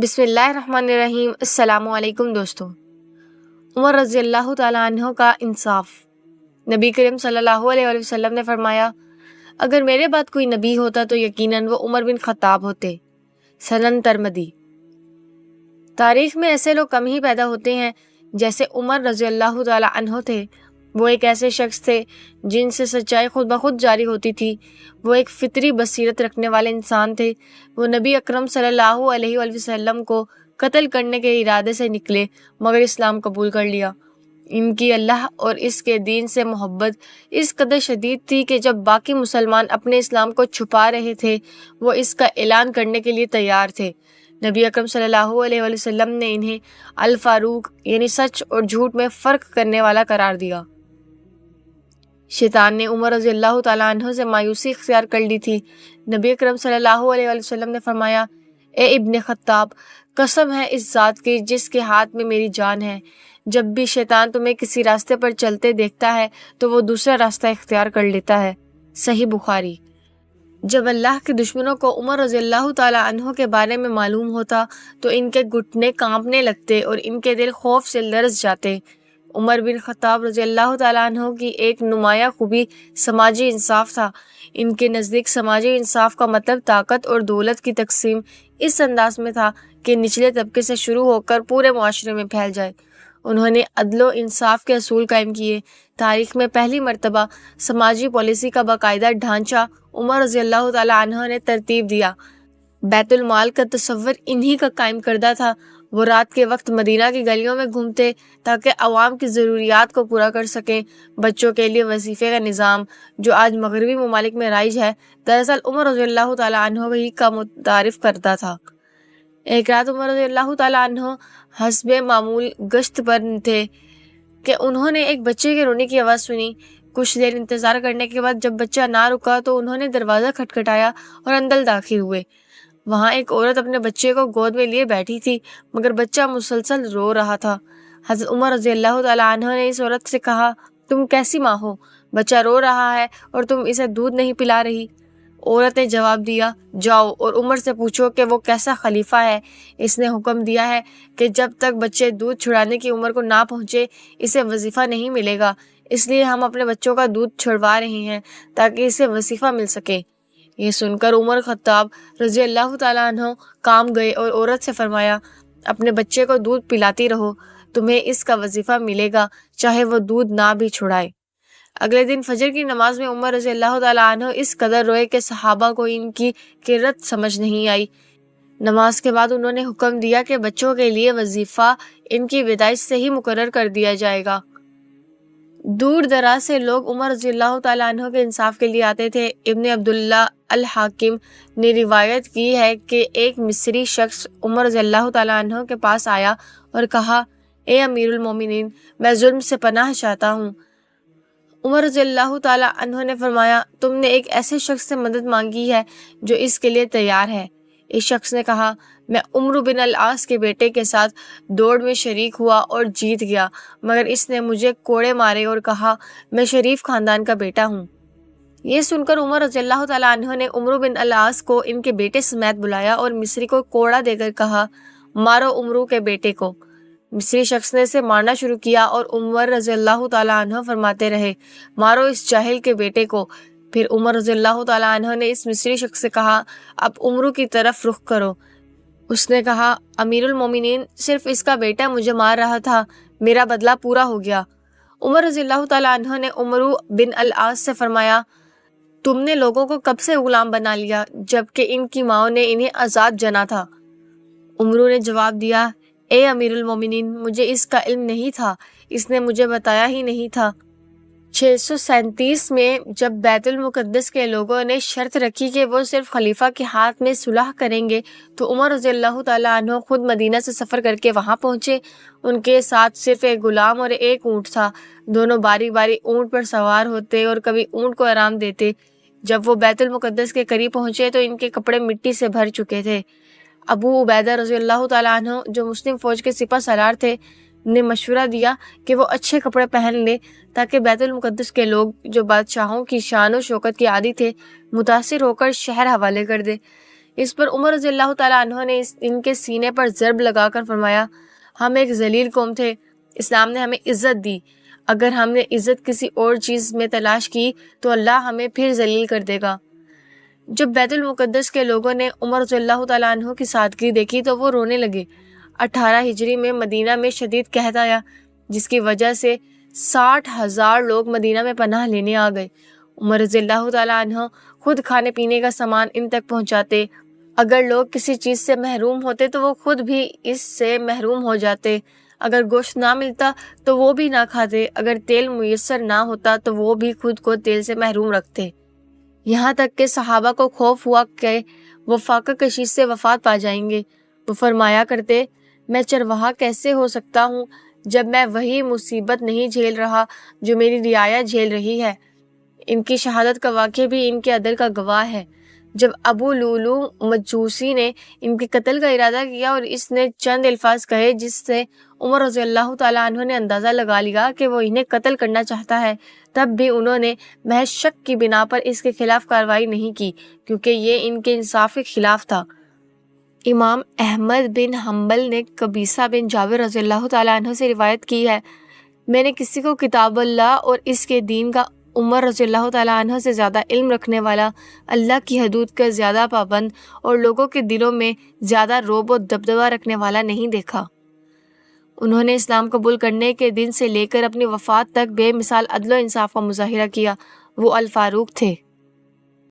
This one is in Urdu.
بسم اللہ الرحمن الرحیم۔ السلام علیکم دوستو۔ عمر رضی اللہ تعالیٰ عنہ کا انصاف۔ نبی کریم صلی اللہ علیہ وآلہ وسلم نے فرمایا، اگر میرے بعد کوئی نبی ہوتا تو یقیناً وہ عمر بن خطاب ہوتے۔ سنن ترمذی۔ تاریخ میں ایسے لوگ کم ہی پیدا ہوتے ہیں جیسے عمر رضی اللہ تعالیٰ عنہ تھے۔ وہ ایک ایسے شخص تھے جن سے سچائی خود بخود جاری ہوتی تھی۔ وہ ایک فطری بصیرت رکھنے والے انسان تھے۔ وہ نبی اکرم صلی اللہ علیہ وآلہ وسلم کو قتل کرنے کے ارادے سے نکلے مگر اسلام قبول کر لیا۔ ان کی اللہ اور اس کے دین سے محبت اس قدر شدید تھی کہ جب باقی مسلمان اپنے اسلام کو چھپا رہے تھے وہ اس کا اعلان کرنے کے لیے تیار تھے۔ نبی اکرم صلی اللہ علیہ وآلہ وسلم نے انہیں الفاروق یعنی سچ اور جھوٹ میں فرق کرنے والا قرار دیا۔ شیطان نے عمر رضی اللہ تعالیٰ عنہ سے مایوسی اختیار کر لی تھی۔ نبی اکرم صلی اللہ علیہ وآلہ وسلم نے فرمایا، اے ابن خطاب، قسم ہے اس ذات کی جس کے ہاتھ میں میری جان ہے، جب بھی شیطان تمہیں کسی راستے پر چلتے دیکھتا ہے تو وہ دوسرا راستہ اختیار کر لیتا ہے۔ صحیح بخاری۔ جب اللہ کے دشمنوں کو عمر رضی اللہ تعالیٰ عنہ کے بارے میں معلوم ہوتا تو ان کے گھٹنے کانپنے لگتے اور ان کے دل خوف سے لرز جاتے۔ عمر بن خطاب رضی اللہ تعالیٰ عنہ کی ایک نمایاں خوبی سماجی انصاف تھا۔ ان کے نزدیک سماجی انصاف کا مطلب طاقت اور دولت کی تقسیم اس انداز میں تھا کہ نچلے طبقے سے شروع ہو کر پورے معاشرے میں پھیل جائے۔ انہوں نے عدل و انصاف کے اصول قائم کیے۔ تاریخ میں پہلی مرتبہ سماجی پالیسی کا باقاعدہ ڈھانچہ عمر رضی اللہ تعالیٰ عنہ نے ترتیب دیا۔ بیت المال کا تصور انہی کا قائم کردہ تھا۔ وہ رات کے وقت مدینہ کی گلیوں میں گھومتے تاکہ عوام کی ضروریات کو پورا کر سکیں۔ بچوں کے لیے وظیفے کا نظام جو آج مغربی ممالک میں رائج ہے، دراصل عمر رضی اللہ تعالیٰ عنہ ہی کا متعارف کرتا تھا۔ ایک رات عمر رضی اللہ تعالیٰ عنہ حسب معمول گشت پر تھے کہ انہوں نے ایک بچے کے رونے کی آواز سنی۔ کچھ دیر انتظار کرنے کے بعد جب بچہ نہ رکا تو انہوں نے دروازہ کھٹکھٹایا اور اندر داخل ہوئے۔ وہاں ایک عورت اپنے بچے کو گود میں لیے بیٹھی تھی مگر بچہ مسلسل رو رہا تھا۔ حضرت عمر رضی اللہ تعالیٰ عنہ نے اس عورت سے کہا، تم کیسی ماں ہو؟ بچہ رو رہا ہے اور تم اسے دودھ نہیں پلا رہی۔ عورت نے جواب دیا، جاؤ اور عمر سے پوچھو کہ وہ کیسا خلیفہ ہے۔ اس نے حکم دیا ہے کہ جب تک بچے دودھ چھڑانے کی عمر کو نہ پہنچے اسے وظیفہ نہیں ملے گا، اس لیے ہم اپنے بچوں کا دودھ چھڑوا رہے ہیں تاکہ اسے وظیفہ مل سکے۔ یہ سن کر عمر خطاب رضی اللہ تعالیٰ عنہ کام گئے اور عورت سے فرمایا، اپنے بچے کو دودھ پلاتی رہو، تمہیں اس کا وظیفہ ملے گا چاہے وہ دودھ نہ بھی چھڑائے۔ اگلے دن فجر کی نماز میں عمر رضی اللہ تعالیٰ عنہ اس قدر روئے کہ صحابہ کو ان کی قرت سمجھ نہیں آئی۔ نماز کے بعد انہوں نے حکم دیا کہ بچوں کے لیے وظیفہ ان کی پیدائش سے ہی مقرر کر دیا جائے گا۔ دور دراز سے لوگ عمر رضی اللہ تعالیٰ عنہ کے انصاف کے لیے آتے تھے۔ ابن عبداللہ الحاکم نے روایت کی ہے کہ ایک مصری شخص عمر رضی اللہ تعالیٰ عنہ کے پاس آیا اور کہا، اے امیر المومنین، میں ظلم سے پناہ چاہتا ہوں۔ عمر رضی اللہ تعالیٰ عنہ نے فرمایا، تم نے ایک ایسے شخص سے مدد مانگی ہے جو اس کے لیے تیار ہے۔ اس شخص نے کہا، میں عمرو بن العاص کے بیٹے کے ساتھ دوڑ میں شریک ہوا اور جیت گیا مگر اس نے مجھے کوڑے مارے اور کہا میں شریف خاندان کا بیٹا ہوں۔ یہ سن کر عمر رضی اللہ تعالیٰ عنہ نے عمرو بن العاص کو ان کے بیٹے سمیت بلایا اور مصری کو کوڑا دے کر کہا، مارو عمرو کے بیٹے کو۔ مصری شخص نے اسے مارنا شروع کیا اور عمر رضی اللہ تعالیٰ عنہ فرماتے رہے، مارو اس جاہل کے بیٹے کو۔ پھر عمر رضی اللہ تعالیٰ عنہ نے اس مصری شخص سے کہا، اب عمرو کی طرف رخ کرو۔ اس نے کہا، امیر المومنین، صرف اس کا بیٹا مجھے مار رہا تھا، میرا بدلہ پورا ہو گیا۔ عمر رضی اللہ تعالیٰ عنہ نے عمرو بن العاص سے فرمایا، تم نے لوگوں کو کب سے غلام بنا لیا جبکہ ان کی ماؤں نے انہیں آزاد جنا تھا؟ عمرو نے جواب دیا، اے امیر المومنین، مجھے اس کا علم نہیں تھا، اس نے مجھے بتایا ہی نہیں تھا۔ 637 میں جب بیت المقدس کے لوگوں نے شرط رکھی کہ وہ صرف خلیفہ کے ہاتھ میں صلح کریں گے تو عمر رضی اللہ تعالیٰ عنہ خود مدینہ سے سفر کر کے وہاں پہنچے۔ ان کے ساتھ صرف ایک غلام اور ایک اونٹ تھا۔ دونوں باری باری اونٹ پر سوار ہوتے اور کبھی اونٹ کو آرام دیتے۔ جب وہ بیت المقدس کے قریب پہنچے تو ان کے کپڑے مٹی سے بھر چکے تھے۔ ابو عبیدہ رضی اللہ تعالیٰ عنہ جو مسلم فوج کے سپہ سالار تھے نے مشورہ دیا کہ وہ اچھے کپڑے پہن لے تاکہ بیت المقدس کے لوگ جو بادشاہوں کی شان و شوکت کے عادی تھے متاثر ہو کر شہر حوالے کر دے۔ اس پر عمر رضی اللہ تعالیٰ عنہ نے ان کے سینے پر ضرب لگا کر فرمایا، ہم ایک ذلیل قوم تھے، اسلام نے ہمیں عزت دی، اگر ہم نے عزت کسی اور چیز میں تلاش کی تو اللہ ہمیں پھر ذلیل کر دے گا۔ جب بیت المقدس کے لوگوں نے عمر رضی اللہ تعالیٰ عنہ کی سادگی دیکھی تو وہ رونے لگے۔ 18 ہجری میں مدینہ میں شدید قحط آیا، جس کی وجہ سے 60,000 لوگ مدینہ میں پناہ لینے آ گئے۔ عمر رضی اللہ تعالیٰ عنہ خود کھانے پینے کا سامان ان تک پہنچاتے، اگر لوگ کسی چیز سے محروم ہوتے تو وہ خود بھی اس سے محروم ہو جاتے، اگر گوشت نہ ملتا تو وہ بھی نہ کھاتے، اگر تیل میسر نہ ہوتا تو وہ بھی خود کو تیل سے محروم رکھتے، یہاں تک کہ صحابہ کو خوف ہوا کہ وہ فاقہ کشی سے وفات پا جائیں گے۔ وہ فرمایا کرتے، میں چرواہا کیسے ہو سکتا ہوں جب میں وہی مصیبت نہیں جھیل رہا جو میری رعایا جھیل رہی ہے۔ ان کی شہادت کا واقعہ بھی ان کے عدل کا گواہ ہے۔ جب ابو لولو مجوسی نے ان کے قتل کا ارادہ کیا اور اس نے چند الفاظ کہے جس سے عمر رضی اللہ تعالیٰ عنہ نے اندازہ لگا لیا کہ وہ انہیں قتل کرنا چاہتا ہے، تب بھی انہوں نے محض شک کی بنا پر اس کے خلاف کارروائی نہیں کی، کیونکہ یہ ان کے انصاف کے خلاف تھا۔ امام احمد بن حنبل نے قبیصہ بن جابر رضی اللہ تعالیٰ عنہ سے روایت کی ہے، میں نے کسی کو کتاب اللہ اور اس کے دین کا عمر رضی اللہ تعالیٰ عنہ سے زیادہ علم رکھنے والا، اللہ کی حدود کا زیادہ پابند اور لوگوں کے دلوں میں زیادہ رعب و دبدبہ رکھنے والا نہیں دیکھا۔ انہوں نے اسلام قبول کرنے کے دن سے لے کر اپنی وفات تک بے مثال عدل و انصاف کا مظاہرہ کیا۔ وہ الفاروق تھے۔